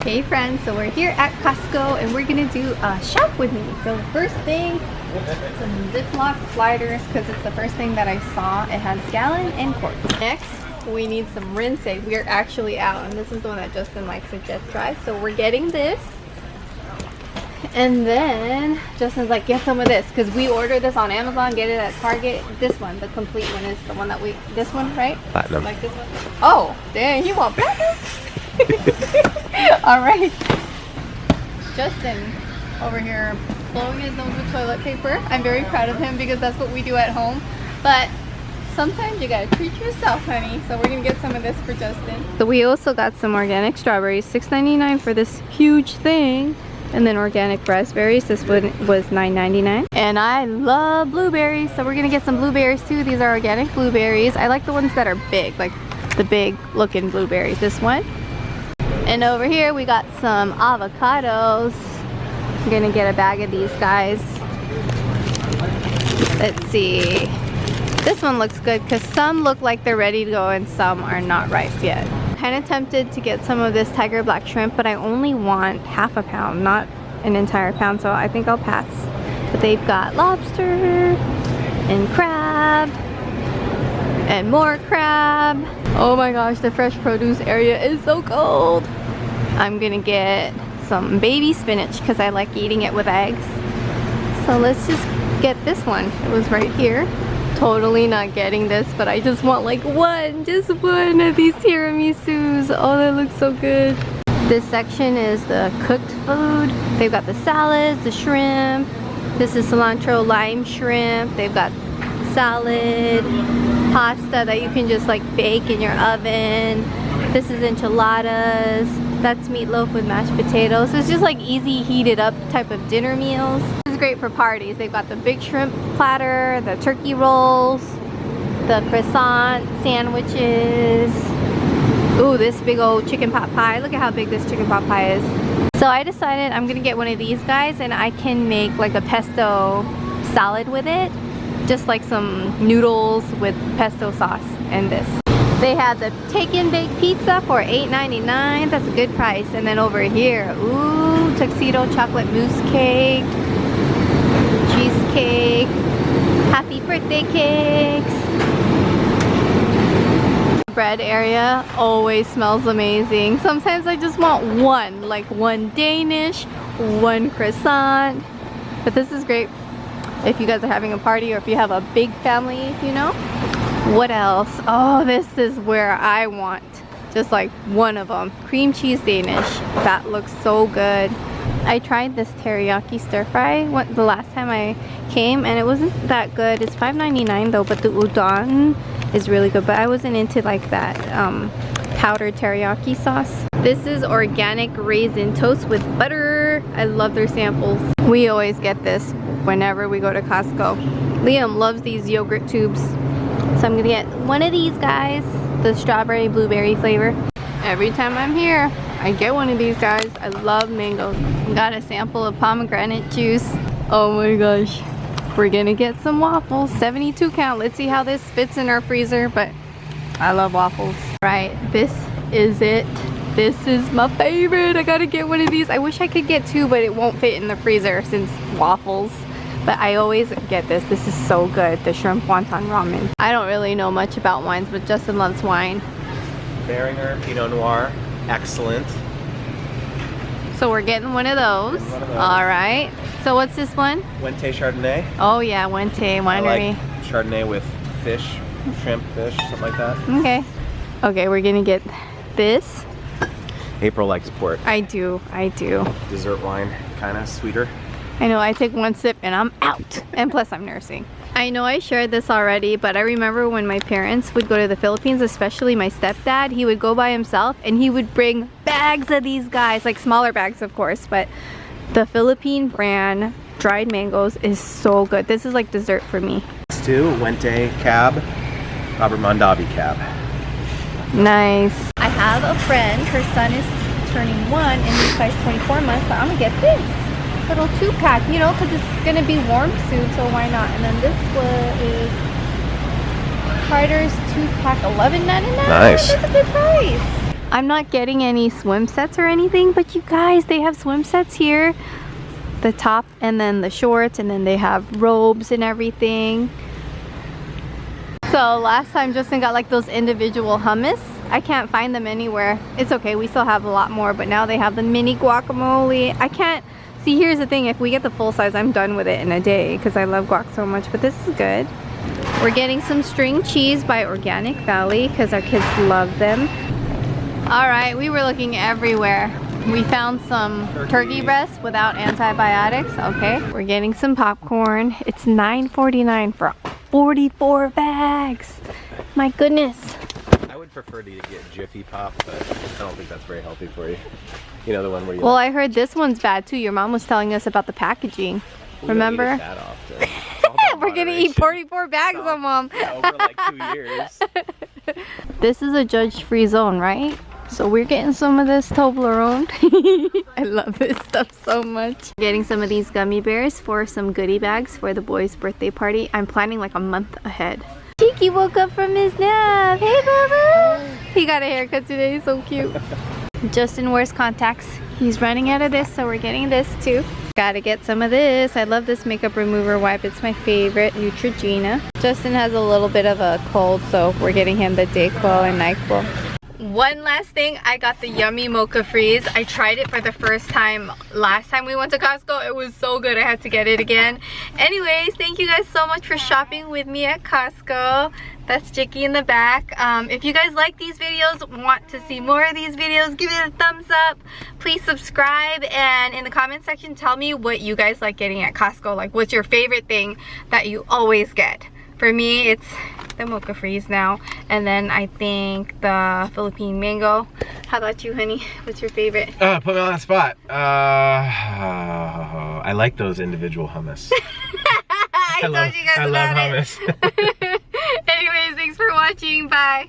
Hey friends, so we're here at Costco and we're gonna do a shop with me. So first thing, some Ziploc sliders because it's the first thing that I saw. It has gallon and quart. Next, we need some rinse aid. We are actually out and this is the one that Justin likes to jet dry. So we're getting this. And then Justin's like, get some of this because we ordered this on Amazon, get it at Target. This one, the complete one, is the one that this one, right? Platinum. Like this one? Oh, dang, you want platinum? All right. Justin over here blowing his nose with toilet paper. I'm very proud of him because that's what we do at home. But sometimes you gotta treat yourself, honey. So we're gonna get some of this for Justin. So we also got some organic strawberries, $6.99 for this huge thing. And then organic raspberries, this one was $9.99. And I love blueberries, so we're gonna get some blueberries too. These are organic blueberries. I like the ones that are big, like the big looking blueberries. This one. And over here we got some avocados. I'm gonna get a bag of these guys. Let's see. This one looks good because some look like they're ready to go and some are not ripe yet. Kind of tempted to get some of this tiger black shrimp, but I only want half a pound, not an entire pound, so I think I'll pass. But they've got lobster and crab and more crab. Oh my gosh, the fresh produce area is so cold. I'm gonna get some baby spinach because I like eating it with eggs. So let's just get this one. It was right here. Totally not getting this, but I just want like just one of these tiramisus. Oh, that looks so good. This section is the cooked food. They've got the salads, the shrimp. This is cilantro lime shrimp. They've got salad, pasta that you can just like bake in your oven. This is enchiladas. That's meatloaf with mashed potatoes. It's just like easy heated up type of dinner meals. This is great for parties. They've got the big shrimp platter, the turkey rolls, the croissant sandwiches. Ooh, this big old chicken pot pie. Look at how big this chicken pot pie is. So I decided I'm gonna get one of these guys and I can make like a pesto salad with it. Just like some noodles with pesto sauce and this. They had the take and bake pizza for $8.99. That's a good price. And then over here, ooh, Tuxedo chocolate mousse cake, cheesecake, happy birthday cakes. Bread area always smells amazing. Sometimes I just want one, like one Danish, one croissant. But this is great if you guys are having a party or if you have a big family, you know. What else? Oh, this is where I want just like one of them. Cream cheese Danish. That looks so good. I tried this Teriyaki Stir Fry the last time I came and it wasn't that good. It's $5.99 though, but the udon is really good. But I wasn't into like that powdered teriyaki sauce. This is organic raisin toast with butter. I love their samples. We always get this whenever we go to Costco. Liam loves these yogurt tubes. So I'm gonna get one of these guys, the strawberry blueberry flavor. Every time I'm here, I get one of these guys. I love mangoes. Got a sample of pomegranate juice. Oh my gosh. We're gonna get some waffles, 72 count. Let's see how this fits in our freezer, but I love waffles. Right, this is it. This is my favorite. I gotta get one of these. I wish I could get two, but it won't fit in the freezer since waffles. But I always get this. This is so good. The shrimp wonton ramen. I don't really know much about wines, but Justin loves wine. Beringer Pinot Noir. Excellent. So we're getting one of those. All right. So what's this one? Wente Chardonnay. Oh yeah, Wente Winery. I like Chardonnay with fish, shrimp, fish, something like that. Okay. Okay, we're gonna get this. April likes port. I do. Dessert wine, kind of sweeter. I know, I take one sip and I'm out. And plus I'm nursing. I know I shared this already, but I remember when my parents would go to the Philippines, especially my stepdad, he would go by himself and he would bring bags of these guys, like smaller bags of course, but the Philippine brand dried mangoes is so good. This is like dessert for me. Next to Wente Cab, Robert Mondavi Cab. Nice. I have a friend, her son is turning 1 and he's size 24 months, so I'm gonna get this. Little 2-pack, you know, because it's gonna be warm soon, so why not? And then this one is Carter's 2-pack, $11.99. Nice. That's a good price. I'm not getting any swim sets or anything, but you guys, they have swim sets here. The top and then the shorts, and then they have robes and everything. So last time Justin got like those individual hummus. I can't find them anywhere. It's okay, we still have a lot more, but now they have the mini guacamole. I can't see. Here's the thing, if we get the full size, I'm done with it in a day because I love guac so much, but this is good. We're getting some string cheese by Organic Valley because our kids love them. All right, we were looking everywhere. We found some turkey breasts without antibiotics. Okay, we're getting some popcorn. It's $9.49 for 44 bags. My goodness. I would prefer to get Jiffy Pop, but I don't think that's very healthy for you. You know, the one where you... Well, I heard this one's bad too. Your mom was telling us about the packaging. Remember? We're gonna eat 44 bags of them. Over like 2 years. This is a judge-free zone, right? So we're getting some of this Toblerone. I love this stuff so much. Getting some of these gummy bears for some goodie bags for the boys' birthday party. I'm planning like a month ahead. Cheeky woke up from his nap. Hey, Bubba! He got a haircut today, so cute. Justin wears contacts. He's running out of this, so we're getting this too. Gotta get some of this. I love this makeup remover wipe. It's my favorite, Neutrogena. Justin has a little bit of a cold, so we're getting him the Dayquil and NyQuil. One last thing, I got the Yummy Mocha Freeze. I tried it for the first time last time we went to Costco. It was so good, I had to get it again. Anyways, thank you guys so much for shopping with me at Costco. That's Jicky in the back. If you guys like these videos, want to see more of these videos, give it a thumbs up. Please subscribe, and in the comment section, tell me what you guys like getting at Costco. Like, what's your favorite thing that you always get? For me, it's the Mocha Freeze now, and then I think the Philippine Mango. How about you, honey? What's your favorite? Put me on that spot. I like those individual hummus. I told you guys I about love hummus. Anyways, thanks for watching. Bye.